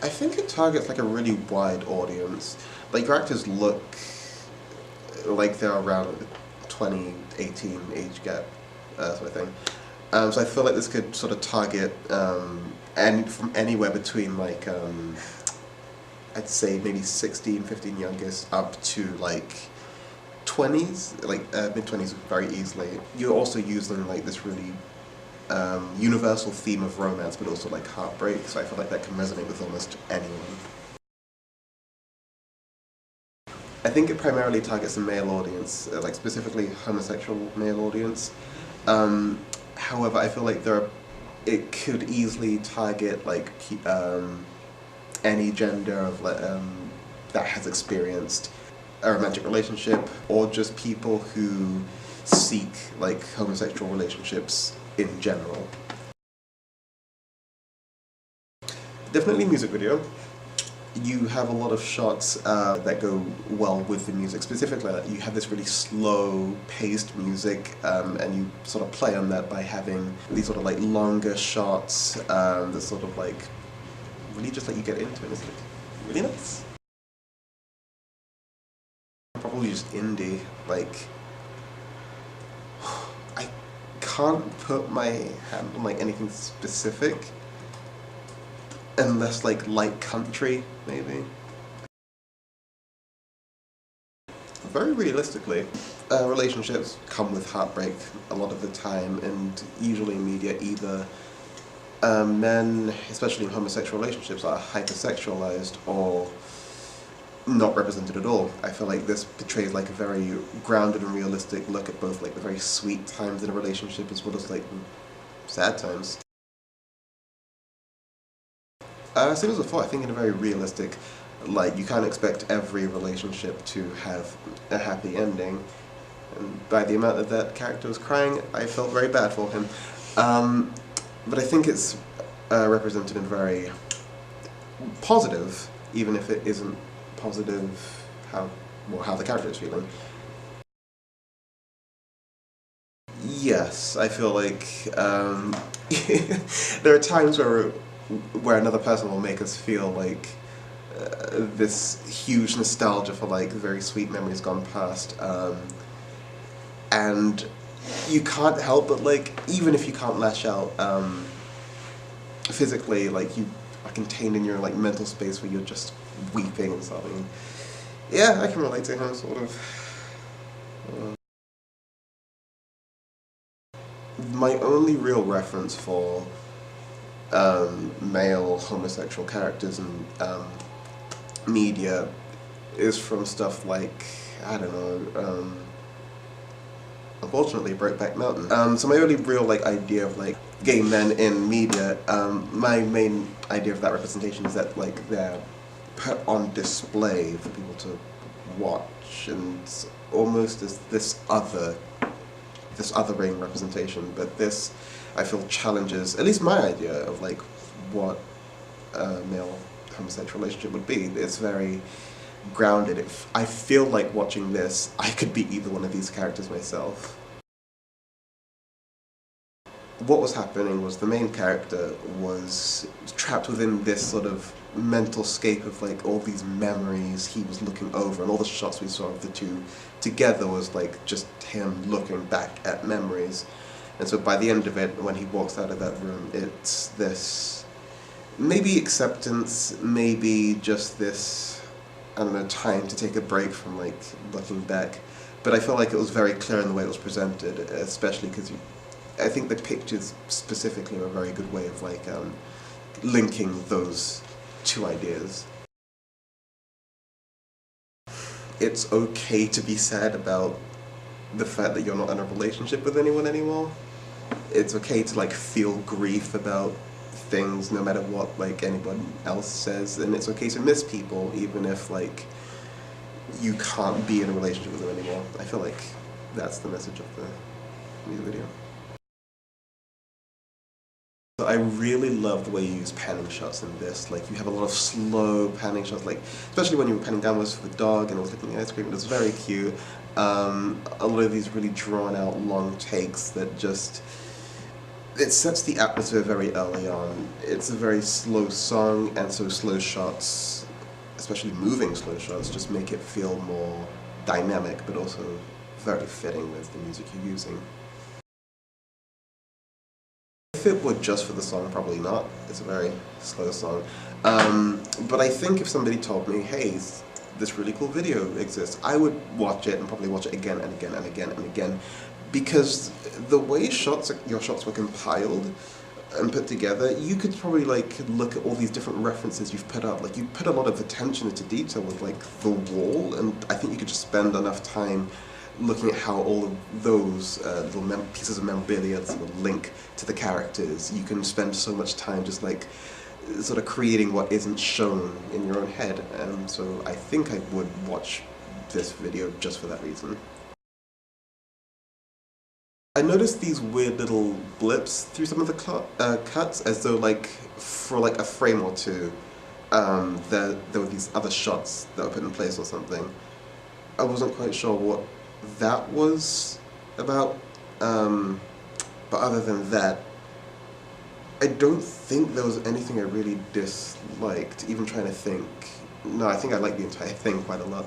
I think it targets like a really wide audience. Like your actors look like they're around 2018 age gap, sort of thing. So I feel like this could sort of target and from anywhere between like I'd say maybe 16, 15 youngest up to like 20s, like mid-20s very easily. You're also using like this really universal theme of romance, but also like heartbreak, so I feel like that can resonate with almost anyone. I think it primarily targets a male audience, like specifically homosexual male audience. However, I feel like it could easily target like any gender of that has experienced a romantic relationship, or just people who seek like homosexual relationships in general. Definitely music video. You have a lot of shots that go well with the music. Specifically, you have this really slow-paced music, and you sort of play on that by having these sort of like longer shots that sort of like really just let you get into it. It's like really nice. Probably just indie. Like, I can't put my hand on like anything specific. Unless like light country, maybe. Very realistically, relationships come with heartbreak a lot of the time, and usually in media either men, especially in homosexual relationships, are hypersexualized or not represented at all. I feel like this portrays like a very grounded and realistic look at both like the very sweet times in a relationship as well as like sad times. Same as before, I think in a very realistic, like you can't expect every relationship to have a happy ending. And by the amount that character was crying, I felt very bad for him. But I think it's represented in very positive, even if it isn't positive how the character is feeling. Yes, I feel like there are times where another person will make us feel like this huge nostalgia for like very sweet memories gone past, and you can't help but like, even if you can't lash out physically, like you are contained in your like mental space where you're just weeping and sobbing. Yeah, I can relate to him sort of. My only real reference for male homosexual characters in media is from stuff like, I don't know, unfortunately Brokeback Mountain. So my only real like idea of like gay men in media, my main idea of that representation is that like they're put on display for people to watch, and almost as this othering representation, but this I feel challenges at least my idea of like what a male homosexual relationship would be. It's very grounded. I feel like watching this, I could be either one of these characters myself. What was happening was the main character was trapped within this sort of mental scape of like all these memories he was looking over, and all the shots we saw of the two together was like just him looking back at memories. And so by the end of it, when he walks out of that room, it's this maybe acceptance, maybe just this, I don't know, time to take a break from like looking back. But I feel like it was very clear in the way it was presented, especially because I think the pictures specifically are a very good way of like linking those two ideas. It's okay to be sad about the fact that you're not in a relationship with anyone anymore. It's okay to like feel grief about things no matter what like anyone else says, and it's okay to miss people even if like you can't be in a relationship with them anymore. I feel like that's the message of the music video. I really love the way you use panning shots in this. Like you have a lot of slow panning shots, like especially when you were panning downwards for the dog and it was licking the ice cream. It was very cute. A lot of these really drawn out long takes that just, it sets the atmosphere very early on. It's a very slow song, and so slow shots, especially moving slow shots, just make it feel more dynamic, but also very fitting with the music you're using. If it were just for the song, probably not. It's a very slow song. But I think if somebody told me, hey, this really cool video exists, I would watch it and probably watch it again and again and again and again. Because the way your shots were compiled and put together, you could probably like look at all these different references you've put up. Like you put a lot of attention into detail with like the wall, and I think you could just spend enough time looking at how all of those little pieces of memorabilia sort of link to the characters. You can spend so much time just like sort of creating what isn't shown in your own head, and so I think I would watch this video just for that reason. I noticed these weird little blips through some of the cuts, as though like for like a frame or two, there were these other shots that were put in place or something. I wasn't quite sure what that was about, but other than that, I don't think there was anything I really disliked, even trying to think. No, I think I liked the entire thing quite a lot.